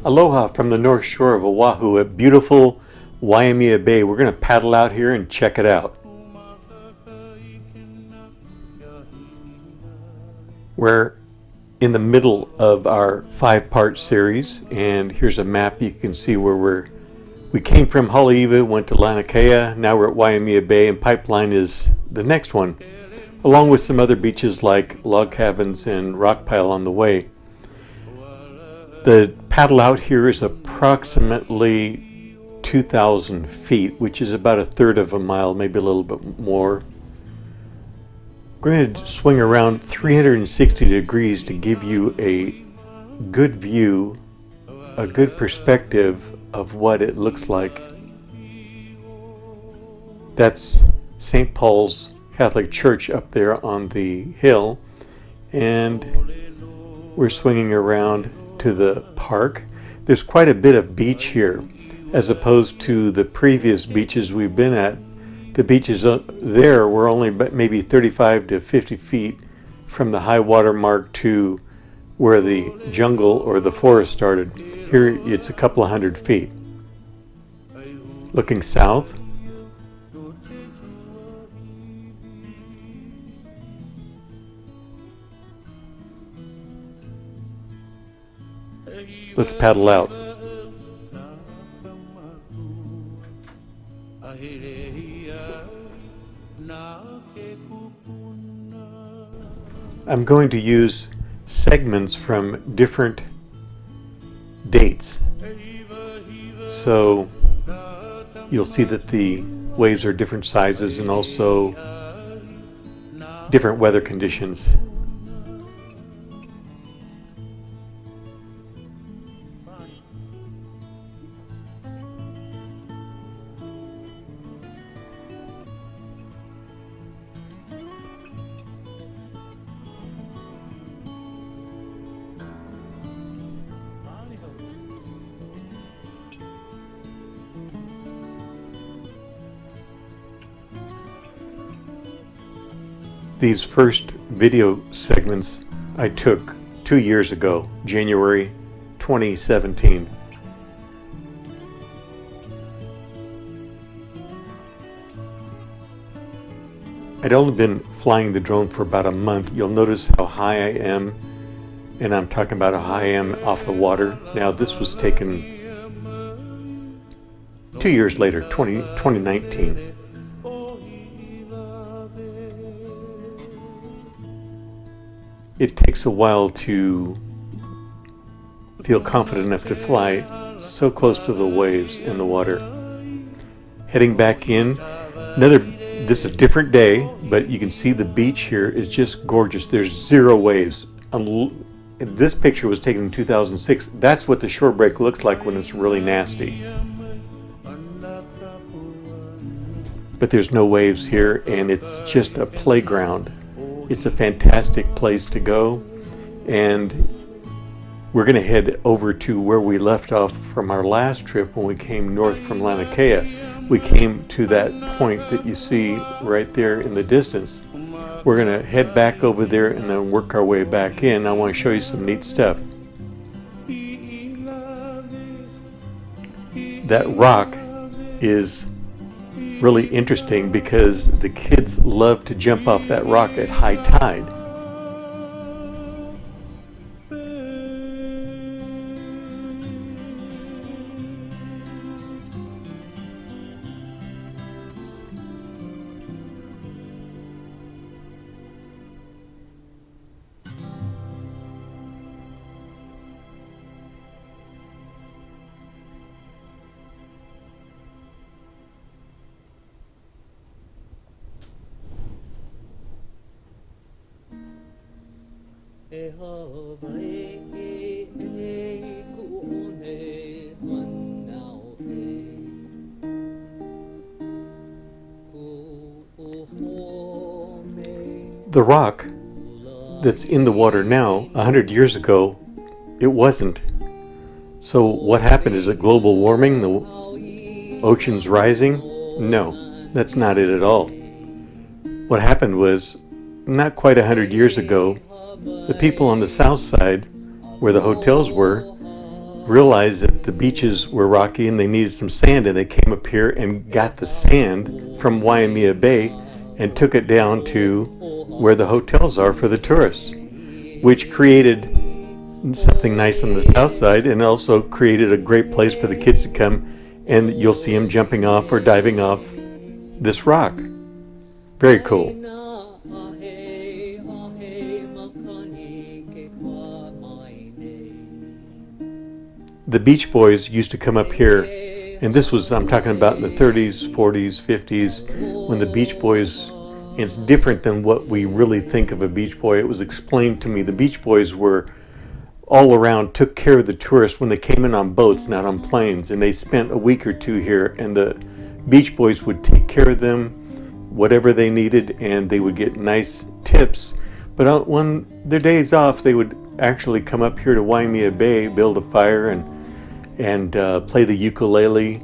Aloha from the north shore of Oahu at beautiful Waimea Bay. We're going to paddle out here and check it out. We're in the middle of our 5-part series, and here's a map. You can see where we came from. Haleiwa, went to Lanakea, now we're at Waimea Bay, and Pipeline is the next one, along with some other beaches like log cabins and rock pile on the way. The paddle out here is approximately 2,000 feet, which is about a third of a mile, maybe a little bit more. We're going to swing around 360 degrees to give you a good view, a good perspective of what it looks like. That's St. Paul's Catholic Church up there on the hill, and we're swinging around to the park. There's quite a bit of beach here as opposed to the previous beaches we've been at. The beaches there were only maybe 35 to 50 feet from the high water mark to where the jungle or the forest started. Here it's a couple of hundred feet. Looking south, let's paddle out. I'm going to use segments from different dates. So you'll see that the waves are different sizes and also different weather conditions. These first video segments I took 2 years ago, January 2017. I'd only been flying the drone for about a month. You'll notice how high I am, and I'm talking about how high I am off the water. Now this was taken 2 years later, 2019. It takes a while to feel confident enough to fly so close to the waves in the water. Heading back in, this is a different day, but you can see the beach here is just gorgeous. There's zero waves. This picture was taken in 2006. That's what the shore break looks like when it's really nasty. But there's no waves here, and it's just a playground. It's a fantastic place to go, and we're going to head over to where we left off from our last trip when we came north from Lanakea. We came to that point that you see right there in the distance. We're going to head back over there and then work our way back in. I want to show you some neat stuff. That rock is really interesting because the kids love to jump off that rock at high tide. The rock that's in the water now, 100 years ago, it wasn't. So what happened? Is it global warming? The ocean's rising? No. That's not it at all. What happened was, not quite 100 years ago, the people on the south side, where the hotels were, realized that the beaches were rocky and they needed some sand, and they came up here and got the sand from Waimea Bay and took it down to where the hotels are for the tourists, which created something nice on the south side and also created a great place for the kids to come, and you'll see them jumping off or diving off this rock. Very cool. The Beach Boys used to come up here, and this was, I'm talking about in the 30s, 40s, 50s, when the Beach Boys, it's different than what we really think of a Beach Boy. It was explained to me the Beach Boys were all around, took care of the tourists when they came in on boats, not on planes, and they spent a week or two here, and the Beach Boys would take care of them, whatever they needed, and they would get nice tips. But when their days off, they would actually come up here to Waimea Bay, build a fire, and play the ukulele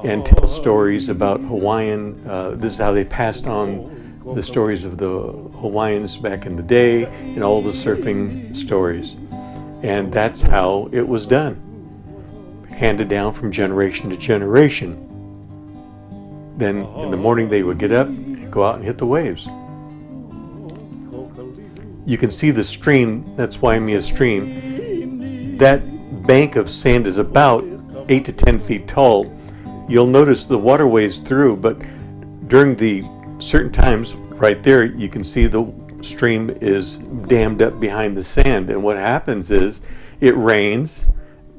and tell stories about Hawaiian. This is how they passed on the stories of the Hawaiians back in the day and all the surfing stories. And that's how it was done, handed down from generation to generation. Then in the morning they would get up and go out and hit the waves. You can see the stream, that's Waimea Stream. That bank of sand is about 8 to 10 feet tall. You'll notice the waterways through, but during the certain times right there, you can see the stream is dammed up behind the sand. And what happens is it rains,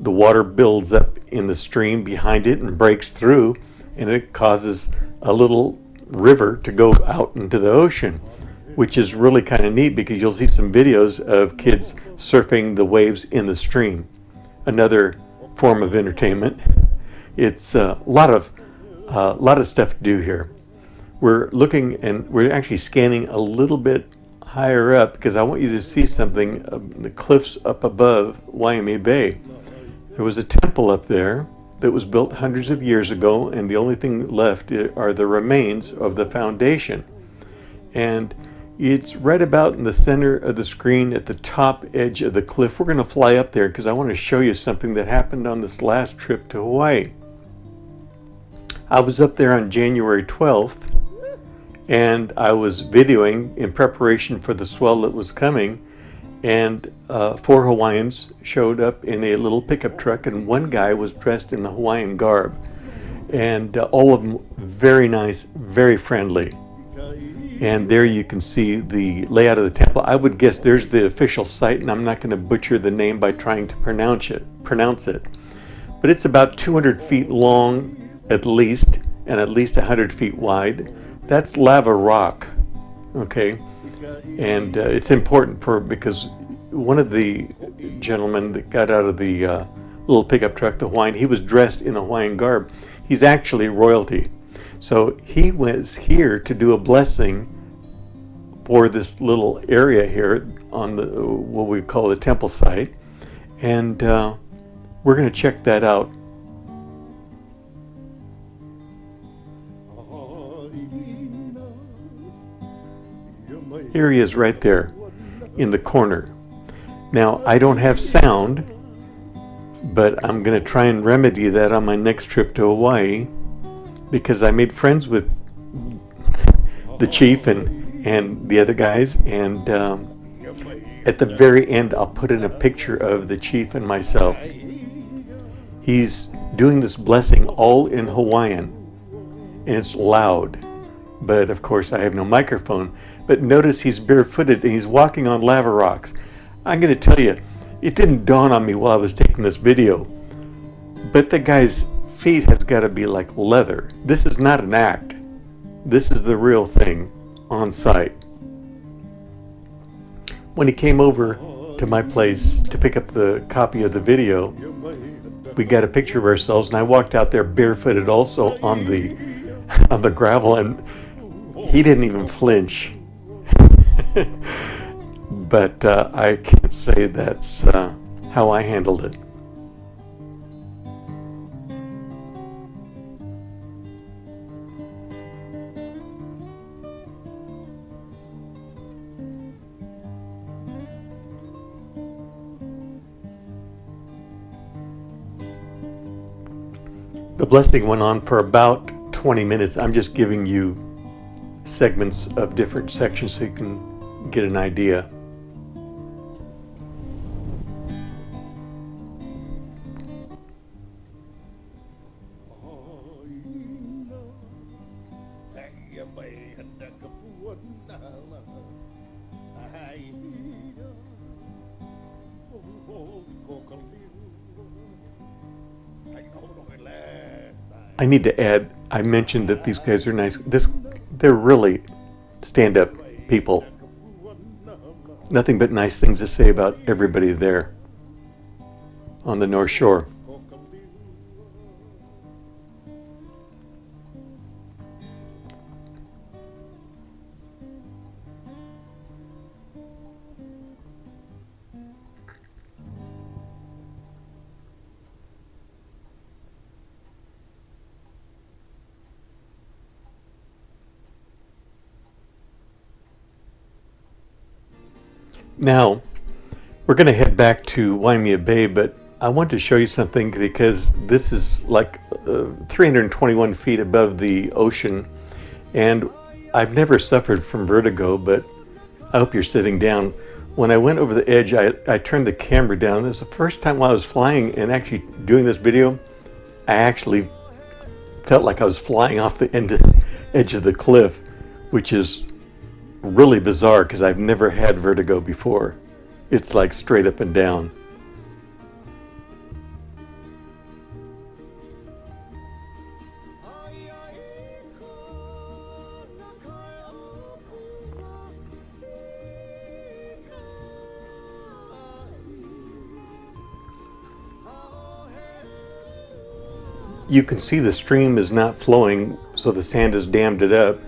the water builds up in the stream behind it and breaks through, and it causes a little river to go out into the ocean, which is really kind of neat because you'll see some videos of kids surfing the waves in the stream. Another form of entertainment. It's a lot of stuff to do here. We're looking and we're actually scanning a little bit higher up because I want you to see something. The cliffs up above Waimea Bay. There was a temple up there that was built hundreds of years ago, and the only thing left are the remains of the foundation. And it's right about in the center of the screen at the top edge of the cliff. We're going to fly up there because I want to show you something that happened on this last trip to Hawaii. I was up there on January 12th, and I was videoing in preparation for the swell that was coming, and 4 Hawaiians showed up in a little pickup truck, and one guy was dressed in the Hawaiian garb, and all of them very nice, very friendly. And there you can see the layout of the temple. I would guess there's the official site, and I'm not going to butcher the name by trying to pronounce it. But it's about 200 feet long at least, and at least 100 feet wide. That's lava rock, okay? And it's important because one of the gentlemen that got out of the little pickup truck, the Hawaiian, he was dressed in a Hawaiian garb. He's actually royalty. So he was here to do a blessing for this little area here on the what we call the temple site, and we're going to check that out. Here he is right there in the corner. Now I don't have sound, but I'm going to try and remedy that on my next trip to Hawaii, because I made friends with the chief and the other guys, and at the very end I'll put in a picture of the chief and myself. He's doing this blessing all in Hawaiian, and it's loud, but of course I have no microphone. But notice he's barefooted and he's walking on lava rocks. I'm going to tell you, it didn't dawn on me while I was taking this video, but the guy's feet has got to be like leather. This is not an act. This is the real thing on site. When he came over to my place to pick up the copy of the video, we got a picture of ourselves, and I walked out there barefooted also on the gravel, and he didn't even flinch. But I can't say that's how I handled it. The blessing went on for about 20 minutes. I'm just giving you segments of different sections so you can get an idea. I need to add, I mentioned that these guys are nice. They're really stand-up people. Nothing but nice things to say about everybody there on the North Shore. Now, we're going to head back to Waimea Bay, but I want to show you something because this is like 321 feet above the ocean, and I've never suffered from vertigo, but I hope you're sitting down. When I went over the edge, I turned the camera down. This is the first time while I was flying and actually doing this video, I actually felt like I was flying off the edge of the cliff, which is really bizarre because I've never had vertigo before. It's like straight up and down. You can see the stream is not flowing, so the sand has dammed it up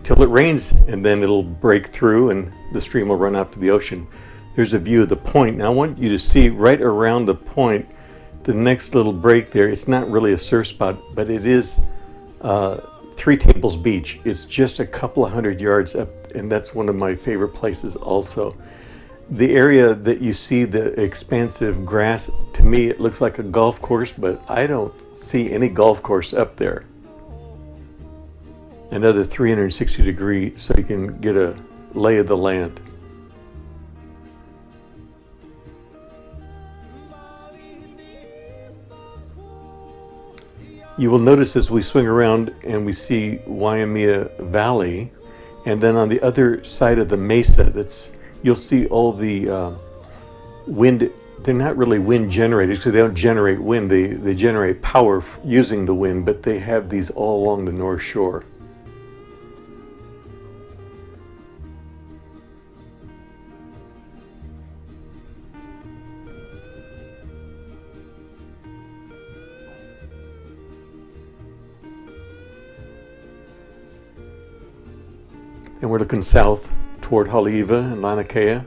till it rains, and then it'll break through and the stream will run out to the ocean. There's a view of the point. Now I want you to see right around the point, the next little break there. It's not really a surf spot, but it is Three Tables Beach. It's just a couple of 100 yards up, and that's one of my favorite places also. The area that you see, the expansive grass, to me it looks like a golf course, but I don't see any golf course up there. Another 360 degree so you can get a lay of the land. You will notice as we swing around and we see Waimea Valley, and then on the other side of the mesa, you'll see all the wind. They're not really wind generators because they don't generate wind. They generate power using the wind, but they have these all along the North Shore. And we're looking south toward Haleiwa and Laniakea.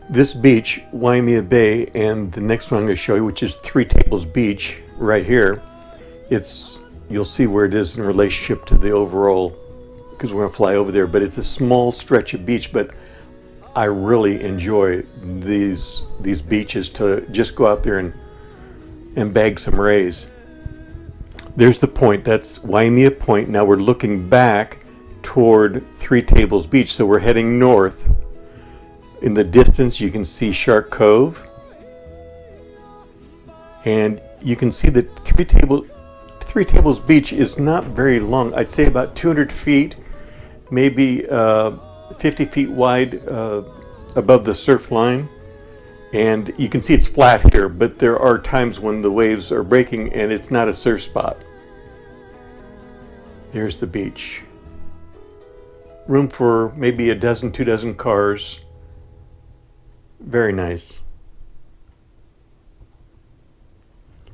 This beach, Waimea Bay, and the next one I'm going to show you, which is Three Tables Beach right here, you'll see where it is in relationship to the overall, because we're going to fly over there, but it's a small stretch of beach, but I really enjoy these beaches to just go out there and bag some rays. There's the point. That's Waimea Point. Now we're looking back toward Three Tables Beach, so we're heading north. In the distance, you can see Shark Cove, and you can see that Three Tables Beach is not very long. I'd say about 200 feet, maybe 50 feet wide above the surf line, and you can see it's flat here, but there are times when the waves are breaking and it's not a surf spot. There's the beach. Room for maybe a dozen, 2 dozen cars. Very nice.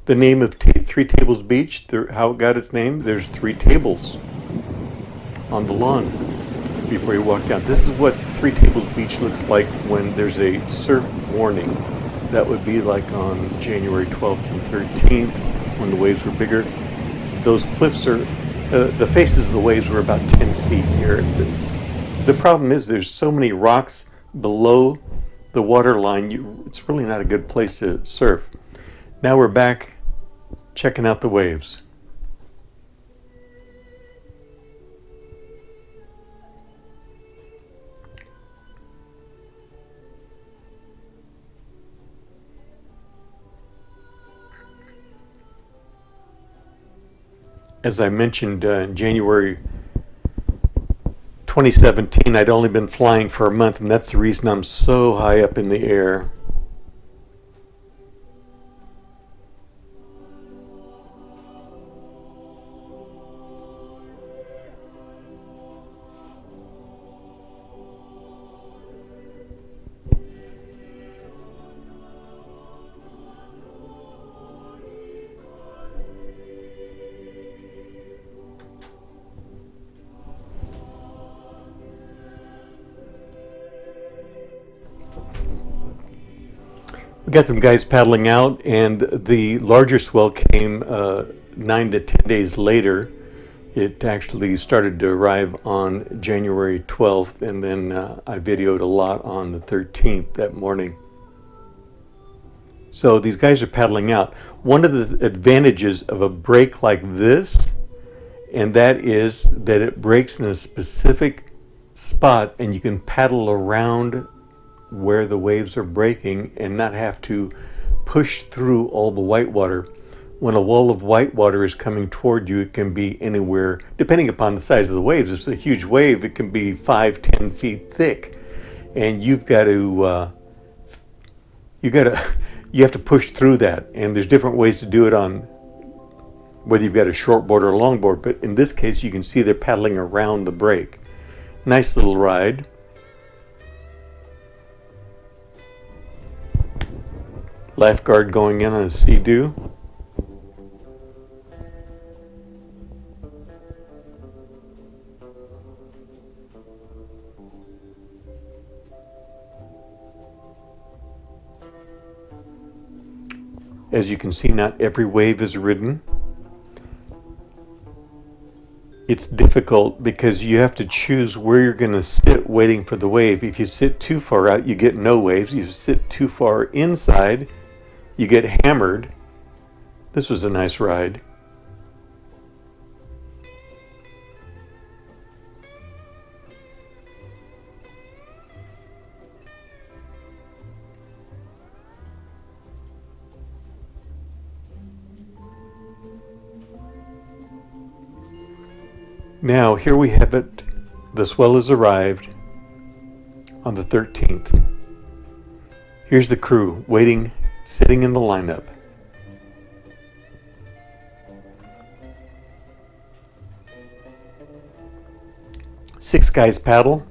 The name of Three Tables Beach, how it got its name, there's 3 tables on the lawn before you walk down. This is what Three Tables Beach looks like when there's a surf warning. That would be like on January 12th and 13th when the waves were bigger. Those cliffs are The faces of the waves were about 10 feet here. The problem is there's so many rocks below the water line, it's really not a good place to surf. Now we're back checking out the waves. As I mentioned, in January 2017, I'd only been flying for a month, and that's the reason I'm so high up in the air. We got some guys paddling out, and the larger swell came 9 to 10 days later. It actually started to arrive on January 12th, and then I videoed a lot on the 13th that morning. So these guys are paddling out. One of the advantages of a break like this, and that is that it breaks in a specific spot, and you can paddle around where the waves are breaking and not have to push through all the whitewater. When a wall of whitewater is coming toward you, it can be anywhere, depending upon the size of the waves. If it's a huge wave, it can be 5-10 feet thick, and you have to push through that. And there's different ways to do it on whether you've got a short board or a long board. But in this case, you can see they're paddling around the break. Nice little ride. Lifeguard going in on a sea-doo. As you can see, not every wave is ridden. It's difficult because you have to choose where you're going to sit waiting for the wave. If you sit too far out, you get no waves. If you sit too far inside, you get hammered. This was a nice ride. Now, here we have it. The swell has arrived on the 13th. Here's the crew waiting, sitting in the lineup. Six guys paddle.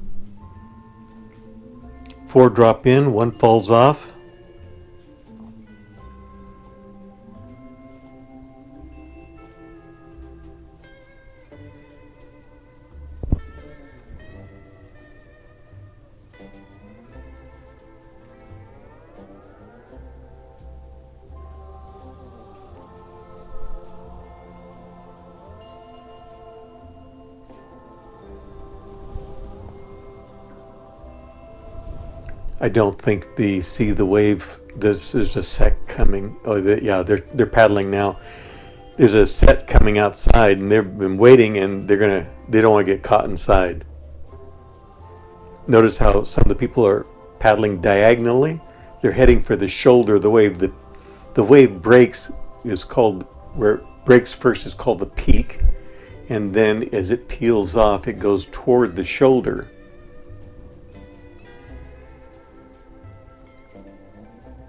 4 drop in, 1 falls off. I don't think they see the wave. This is a set coming. Oh, they're paddling now. There's a set coming outside, and they've been waiting, and they don't want to get caught inside. Notice how some of the people are paddling diagonally. They're heading for the shoulder of the wave. The wave breaks where it breaks first is called the peak, and then as it peels off, it goes toward the shoulder.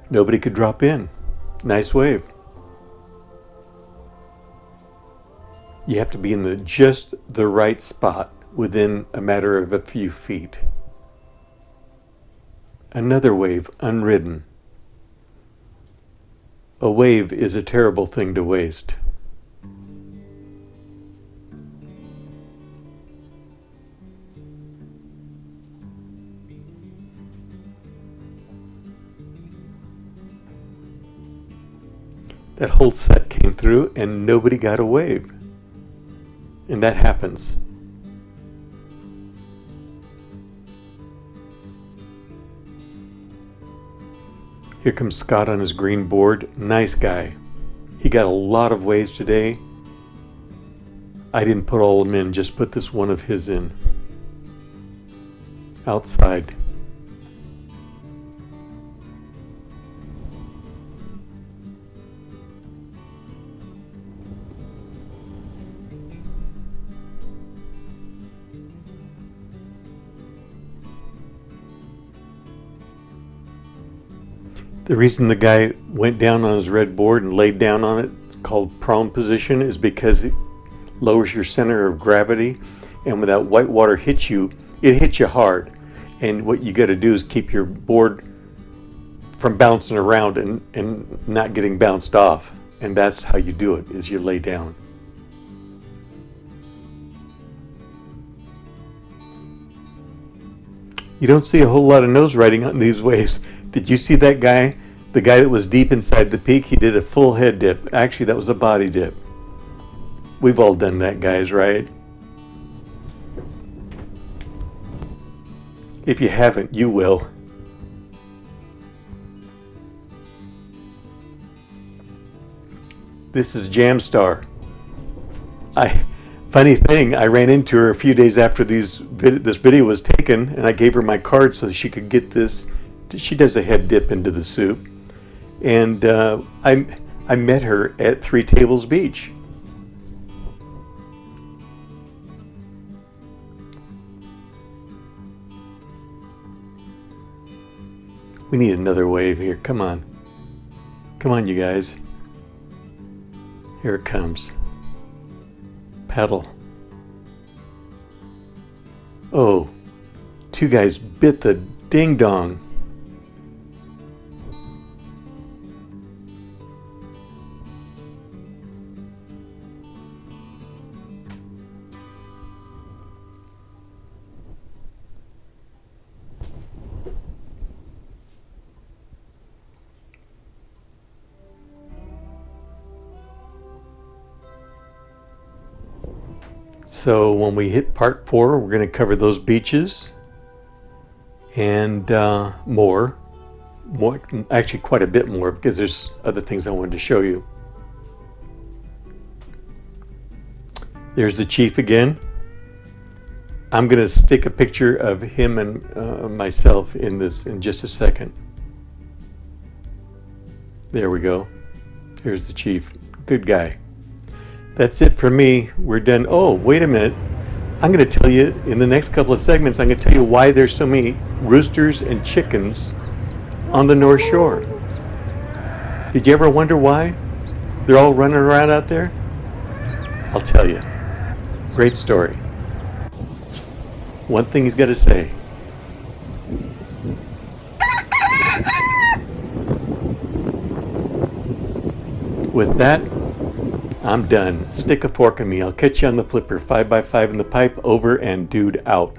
Nobody could drop in. Nice wave. You have to be in just the right spot within a matter of a few feet. Another wave, unridden. A wave is a terrible thing to waste. That whole set came through and nobody got a wave. And that happens. Here comes Scott on his green board. Nice guy. He got a lot of waves today. I didn't put all of them in, just put this one of his in. Outside. The reason the guy went down on his red board and laid down on it, it's called prone position, is because it lowers your center of gravity, and when that white water hits you, it hits you hard. And what you got to do is keep your board from bouncing around and not getting bounced off. And that's how you do it, is you lay down. You don't see a whole lot of nose riding on these waves. Did you see that guy? The guy that was deep inside the peak, he did a full head dip. Actually, that was a body dip. We've all done that, guys, right? If you haven't, you will. This is Jamstar. Funny thing, I ran into her a few days after this video was taken, and I gave her my card so that she could get this. She does a head dip into the soup. And I met her at 3 Tables Beach. We need another wave here. Come on. Come on, you guys. Here it comes. Paddle. Oh, 2 guys bit the ding-dong. So when we hit part 4, we're going to cover those beaches and more, actually quite a bit more, because there's other things I wanted to show you. There's the chief again. I'm going to stick a picture of him and myself in this in just a second. There we go. Here's the chief. Good guy. That's it for me. We're done. Oh, wait a minute. I'm going to tell you in the next couple of segments, I'm going to tell you why there's so many roosters and chickens on the North Shore. Did you ever wonder why they're all running around out there? I'll tell you. Great story. One thing he's got to say. With that, I'm done. Stick a fork in me. I'll catch you on the flipper. 5x5 in the pipe. Over and dude out.